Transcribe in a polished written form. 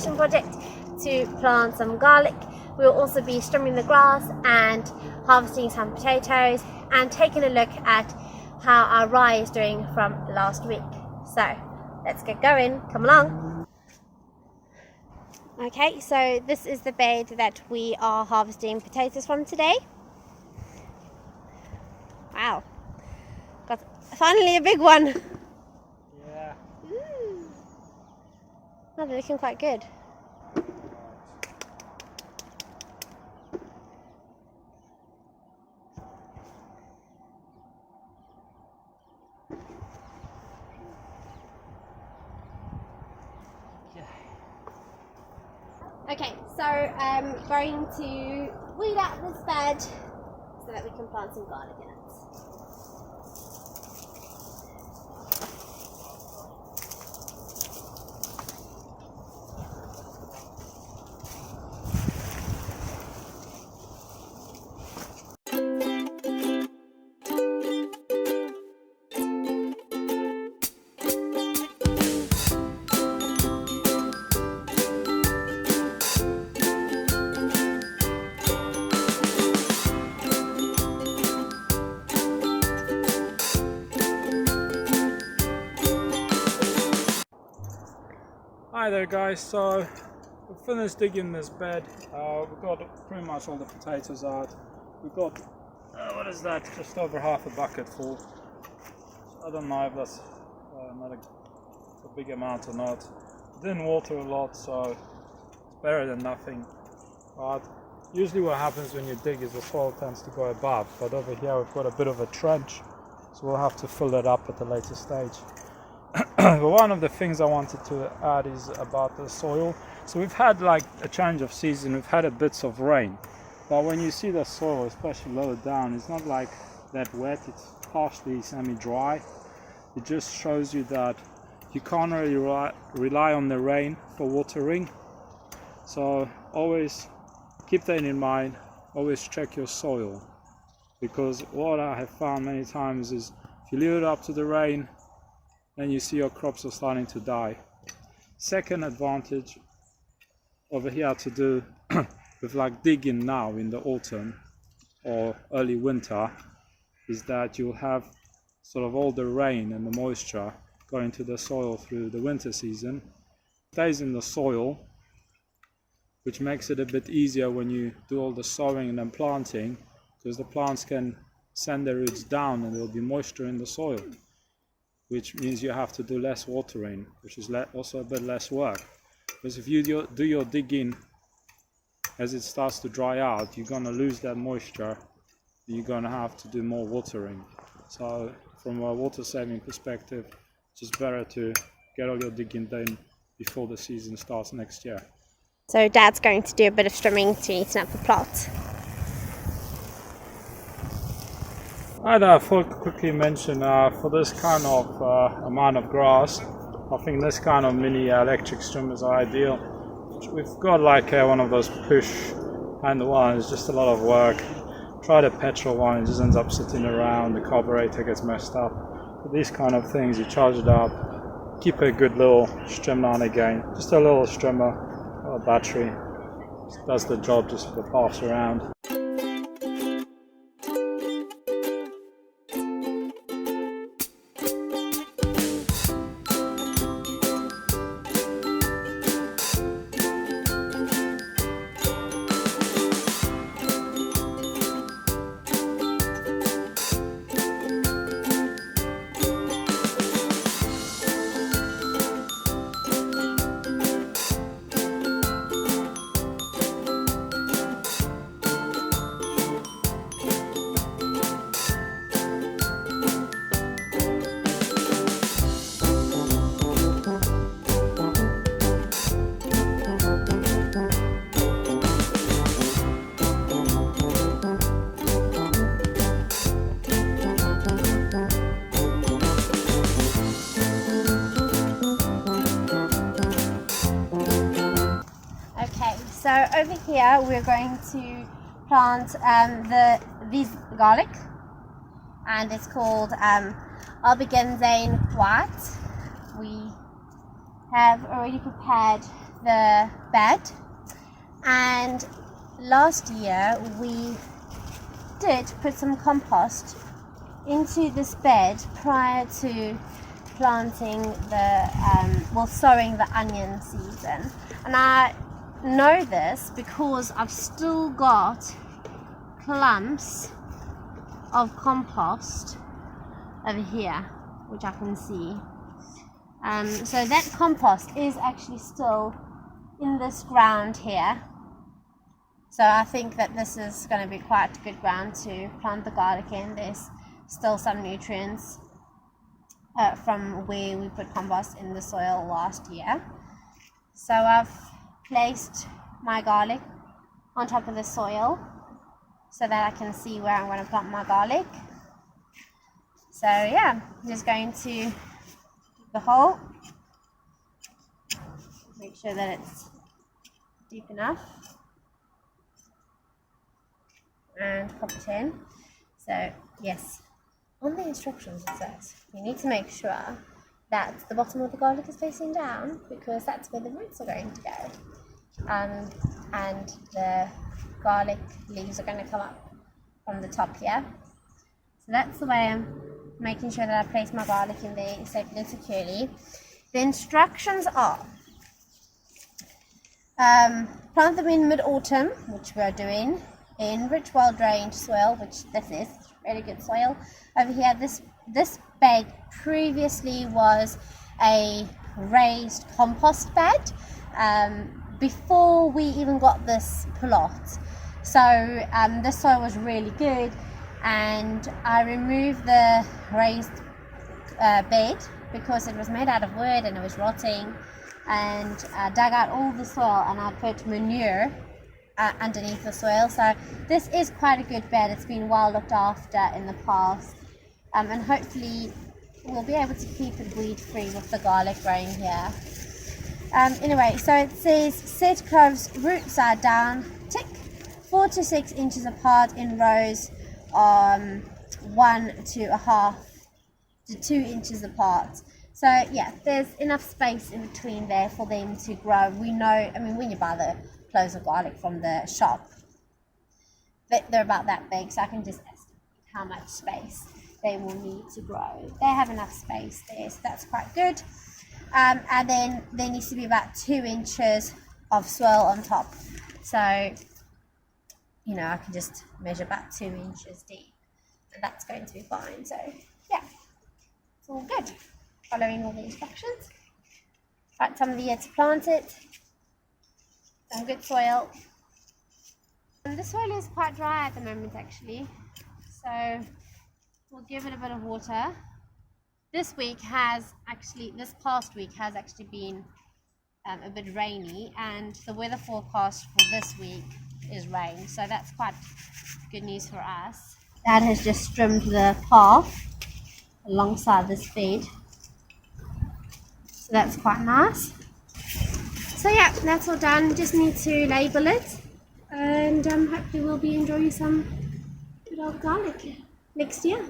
passion project to plant some garlic. We'll also be strimming the grass and harvesting some potatoes and taking a look at how our rye is doing from last week. So let's get going, come along. Okay, so this is the bed that we are harvesting potatoes from today. Wow, got finally a big one. Yeah. Oh, they're looking quite good. Okay, so I'm going to weed out this bed so that we can plant some garlic in it. Hi there guys, so we finished digging this bed. We've got pretty much all the potatoes out. We've got, what is that, just over half a bucket full. I don't know if that's not a big amount or not. Didn't water a lot, so it's better than nothing. But usually what happens when you dig is the soil tends to go above, but over here we've got a bit of a trench, so we'll have to fill it up at a later stage. But one of the things I wanted to add is about the soil. So we've had like a change of season, we've had a bits of rain, but when you see the soil, especially lower down, it's not like that wet, it's partially semi-dry. It just shows you that you can't really rely on the rain for watering. So always keep that in mind, always check your soil, because what I have found many times is if you leave it up to the rain, then you see your crops are starting to die. Second advantage over here to do with like digging now in the autumn or early winter is that you'll have sort of all the rain and the moisture going to the soil through the winter season. It stays in the soil, which makes it a bit easier when you do all the sowing and then planting, because the plants can send their roots down and there'll be moisture in the soil, which means you have to do less watering, which is also a bit less work. Because if you do your digging as it starts to dry out, you're going to lose that moisture, you're going to have to do more watering. So from a water saving perspective, it's just better to get all your digging done before the season starts next year. So Dad's going to do a bit of strimming to neaten up the plot. I thought to quickly mention for this kind of amount of grass, I think this kind of mini electric trimmers are ideal. We've got like one of those push handle ones, just a lot of work. Try the petrol one, it just ends up sitting around, the carburetor gets messed up. But these kind of things, you charge it up, keep a good little strim now and again, just a little strimmer, a battery, just does the job just for the pass around. So over here we're going to plant these garlic, and it's called Allotment white. We have already prepared the bed, and last year we did put some compost into this bed prior to planting sowing the onion season. And I know this because I've still got clumps of compost over here, which I can see. So that compost is actually still in this ground here. So I think that this is going to be quite good ground to plant the garlic in. There's still some nutrients from where we put compost in the soil last year. So I've placed my garlic on top of the soil so that I can see where I'm going to plant my garlic. So yeah, I'm just going to dig the hole, make sure that it's deep enough, and pop it in. So yes, on the instructions it says you need to make sure that the bottom of the garlic is facing down, because that's where the roots are going to go, and the garlic leaves are going to come up from the top here. So that's the way I'm making sure that I place my garlic in there safely and securely. The instructions are plant them in mid-autumn, which we're doing, in rich, well-drained soil, which this is really good soil. Over here, this bed previously was a raised compost bed before we even got this plot. So this soil was really good, and I removed the raised bed because it was made out of wood and it was rotting, and I dug out all the soil and I put manure underneath the soil. So this is quite a good bed. It's been well looked after in the past, and hopefully we'll be able to keep it weed free with the garlic growing here. Anyway, so it says set cloves root side down, tick, 4 to 6 inches apart in rows, 1 to 1/2 to 2 inches apart. So yeah, there's enough space in between there for them to grow. We know, I mean, when you buy the cloves of garlic from the shop, they're about that big, so I can just estimate how much space they will need to grow. They have enough space there, so that's quite good. And then there needs to be about 2 inches of soil on top. So, you know, I can just measure about 2 inches deep, and that's going to be fine. So yeah, it's all good. Following all the instructions. Right time of the year to plant it. Some good soil. And the soil is quite dry at the moment actually, so we'll give it a bit of water. This past week has actually been a bit rainy, and the weather forecast for this week is rain, so that's quite good news for us. Dad has just trimmed the path alongside this bed, so that's quite nice. So yeah, that's all done. Just need to label it, and hopefully we'll be enjoying some good old garlic next year.